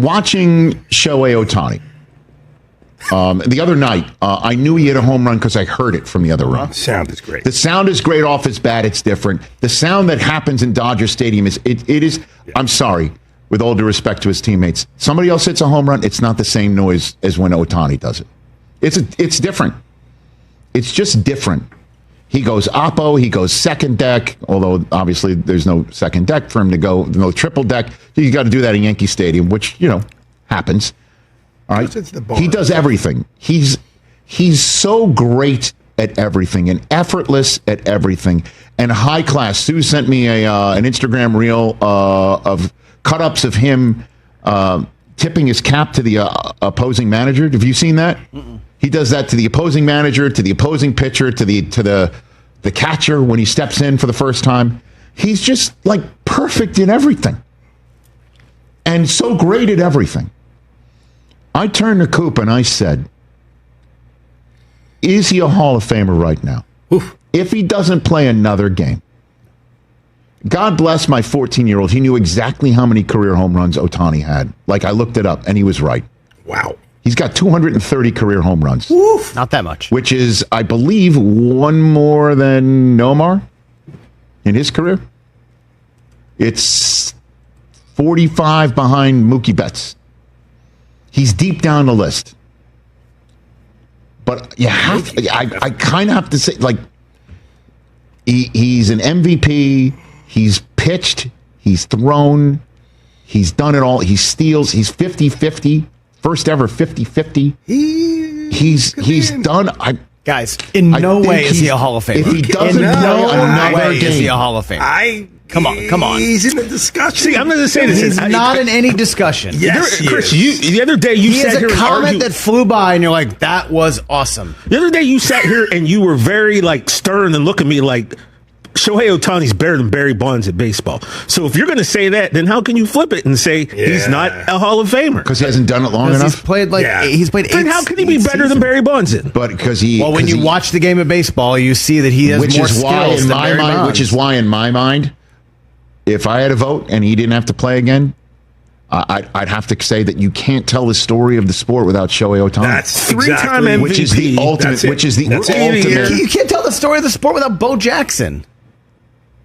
watching Shohei Ohtani. The other night, I knew he hit a home run because I heard it from the other room. Sound is great. The sound is great off his bat. It's different. The sound that happens in Dodger Stadium is. I'm sorry, with all due respect to his teammates. Somebody else hits a home run. It's not the same noise as when Ohtani does it. It's different. It's just different. He goes oppo. He goes second deck. Although obviously there's no second deck for him to go. No triple deck. You got to do that in Yankee Stadium, which happens. All right. He does everything. He's so great at everything and effortless at everything and high class. Sue sent me an Instagram reel of cut-ups of him tipping his cap to the opposing manager. Have you seen that? Mm-mm. He does that to the opposing manager, to the opposing pitcher, to the catcher when he steps in for the first time. He's just like perfect in everything and so great at everything. I turned to Coop and I said, is he a Hall of Famer right now? Oof. If he doesn't play another game, God bless my 14-year-old. He knew exactly how many career home runs Ohtani had. Like, I looked it up, and he was right. Wow. He's got 230 career home runs. Oof. Not that much. Which is, I believe, one more than Nomar in his career. It's 45 behind Mookie Betts. He's deep down the list. But you have to, I kind of have to say, like, he's an MVP. He's pitched. He's thrown. He's done it all. He steals. He's 50-50. First ever 50-50. He's done. Guys, in no way is he a Hall of Famer. If he doesn't play another game, is he a Hall of Famer? Come on. He's in the discussion. See, I'm going to say this. He's not in any discussion. Yes, Chris, the other day you sat here and argued. He has a comment that flew by, and you're like, that was awesome. The other day you sat here and you were very stern and look at me like, Shohei Ohtani's better than Barry Bonds at baseball. So if you're going to say that, then how can you flip it and say he's not a Hall of Famer? Because he hasn't done it long enough. He's played he's played 8. Then how can he be better than Barry Bonds? But because when you watch the game of baseball, you see that he has more skills than Barry Bonds. Which is why, in my mind, if I had a vote and he didn't have to play again, I'd have to say that you can't tell the story of the sport without Shohei Ohtani. That's three-time MVP, which is the ultimate. You can't tell the story of the sport without Bo Jackson.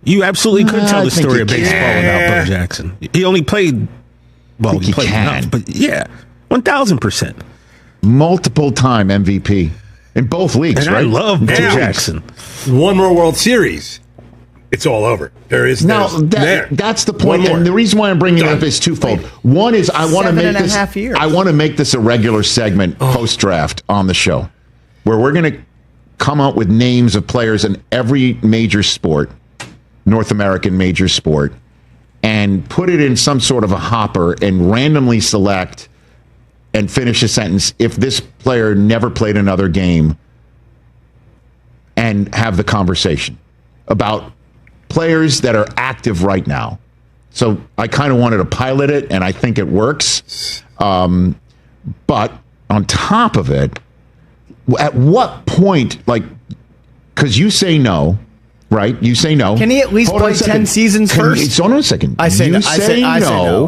You absolutely could tell the story of baseball without Bo Jackson. He only played. Well, he played enough, but 1,000%. Multiple time MVP in both leagues, and right? I love Bo Jackson. One more World Series. It's all over. That's the point. And the reason why I'm bringing it up is twofold. One is I want to make this. I want to make this a regular segment post draft on the show, where we're going to come up with names of players in every major sport, North American major sport, and put it in some sort of a hopper and randomly select and finish a sentence if this player never played another game, and have the conversation about players that are active right now. So I kind of wanted to pilot it, and I think it works. But on top of it, at what point, because you say no, right? You say no. Can he at least play 10 seasons first? Hold on a second. I say no.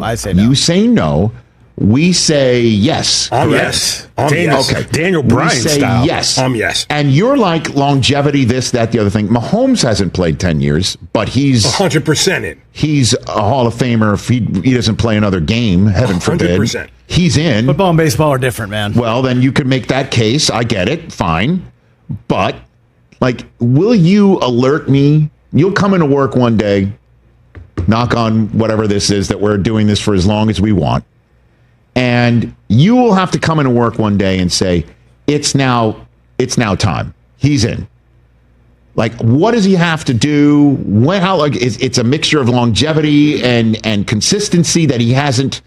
I say no. You say no. We say yes. Yes. Okay. Daniel Bryan style. Yes. Yes. And you're like longevity, this, that, the other thing. Mahomes hasn't played 10 years, but he's 100% in. He's a Hall of Famer if he doesn't play another game, heaven forbid. 100%. He's in. Football and baseball are different, man. Well, then you could make that case. I get it. Fine. But, will you alert me? You'll come into work one day, knock on whatever this is, that we're doing this for as long as we want. And you will have to come into work one day and say, it's now time. He's in. What does he have to do? It's a mixture of longevity and consistency that he hasn't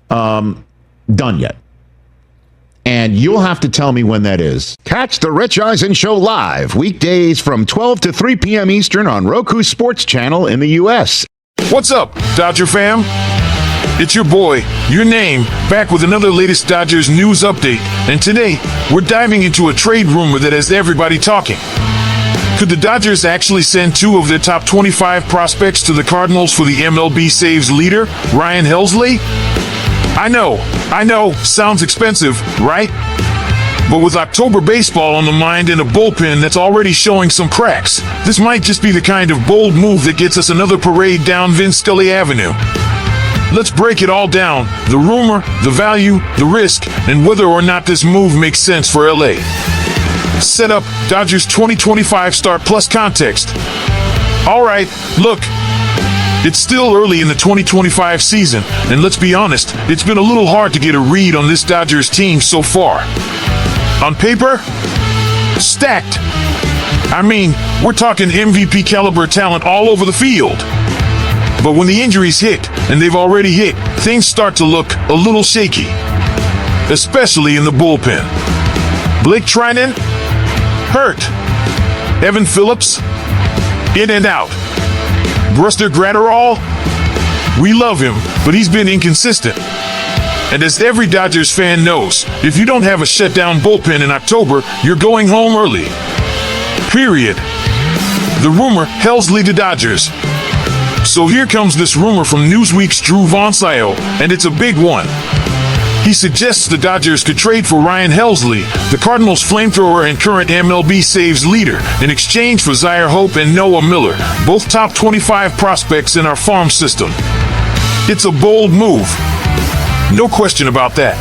done yet. And you'll have to tell me when that is. Catch the Rich Eisen Show live weekdays from 12 to 3 p.m. Eastern on Roku Sports Channel in the U.S. What's up, Dodger fam? It's your boy, your name, back with another latest Dodgers news update. And today, we're diving into a trade rumor that has everybody talking. Could the Dodgers actually send 2 of their top 25 prospects to the Cardinals for the MLB saves leader, Ryan Helsley? I know, sounds expensive, right? But with October baseball on the mind and a bullpen that's already showing some cracks, this might just be the kind of bold move that gets us another parade down Vince Scully Avenue. Let's break it all down: the rumor, the value, the risk, and whether or not this move makes sense for LA. Set up Dodgers 2025 start plus context. All right, look, it's still early in the 2025 season, and let's be honest, it's been a little hard to get a read on this Dodgers team so far. On paper, stacked. I mean, we're talking MVP caliber talent all over the field. But when the injuries hit, and they've already hit, things start to look a little shaky. Especially in the bullpen. Blake Trinan, hurt. Evan Phillips, in and out. Buster Gratterall, we love him, but he's been inconsistent. And as every Dodgers fan knows, if you don't have a shutdown bullpen in October, you're going home early. Period. The rumor, Helsley to Dodgers. So here comes this rumor from Newsweek's Drew Von Scio, and it's a big one. He suggests the Dodgers could trade for Ryan Helsley, the Cardinals' flamethrower and current MLB saves leader, in exchange for Zaire Hope and Noah Miller, both top 25 prospects in our farm system. It's a bold move. No question about that.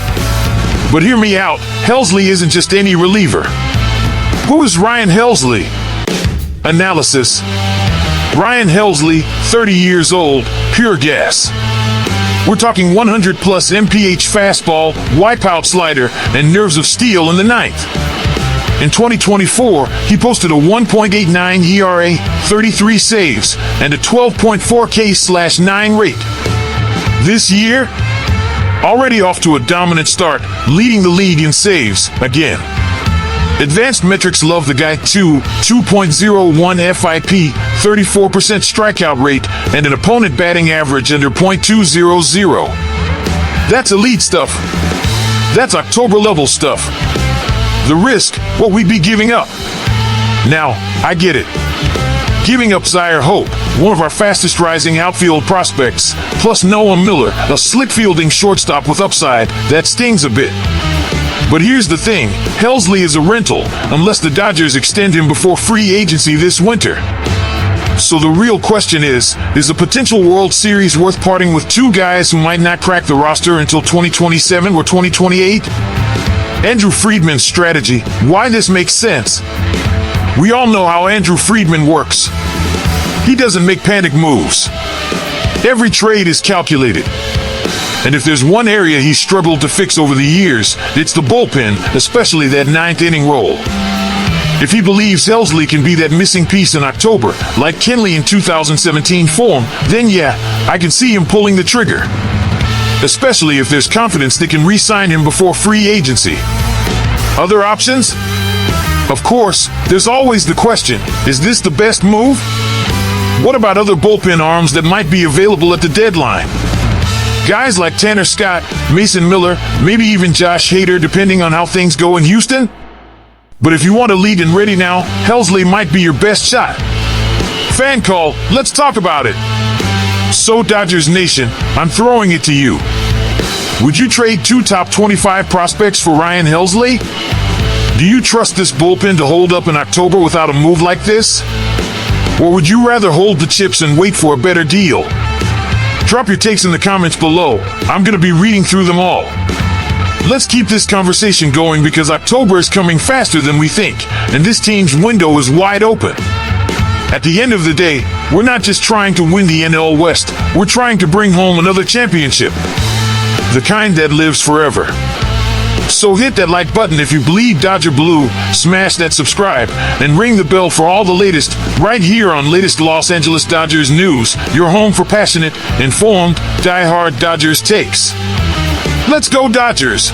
But hear me out, Helsley isn't just any reliever. Who is Ryan Helsley? Analysis. Ryan Helsley, 30 years old, pure gas. We're talking 100-plus MPH fastball, wipeout slider, and nerves of steel in the ninth. In 2024, he posted a 1.89 ERA, 33 saves, and a 12.4 K/9 rate. This year, already off to a dominant start, leading the league in saves again. Advanced metrics love the guy too. 2.01 FIP, 34% strikeout rate, and an opponent batting average under .200. That's elite stuff. That's October level stuff. The risk, what we'd be giving up. Now, I get it. Giving up Zaire Hope, one of our fastest rising outfield prospects, plus Noah Miller, a slick fielding shortstop with upside, that stings a bit. But here's the thing, Helsley is a rental, unless the Dodgers extend him before free agency this winter. So the real question is a potential World Series worth parting with two guys who might not crack the roster until 2027 or 2028? Andrew Friedman's strategy, why this makes sense. We all know how Andrew Friedman works. He doesn't make panic moves. Every trade is calculated. And if there's one area he's struggled to fix over the years, it's the bullpen, especially that ninth inning role. If he believes Helsley can be that missing piece in October, like Kenley in 2017 form, then yeah, I can see him pulling the trigger. Especially if there's confidence they can re-sign him before free agency. Other options? Of course, there's always the question, is this the best move? What about other bullpen arms that might be available at the deadline? Guys like Tanner Scott, Mason Miller, maybe even Josh Hader, depending on how things go in Houston? But if you want to lead and ready now, Helsley might be your best shot. Fan call, let's talk about it. So Dodgers Nation, I'm throwing it to you. Would you trade two top 25 prospects for Ryan Helsley? Do you trust this bullpen to hold up in October without a move like this? Or would you rather hold the chips and wait for a better deal? Drop your takes in the comments below. I'm going to be reading through them all. Let's keep this conversation going because October is coming faster than we think, and this team's window is wide open. At the end of the day, we're not just trying to win the NL West, we're trying to bring home another championship. The kind that lives forever. So hit that like button if you bleed Dodger Blue, smash that subscribe, and ring the bell for all the latest right here on latest Los Angeles Dodgers news, your home for passionate, informed, die-hard Dodgers takes. Let's go Dodgers!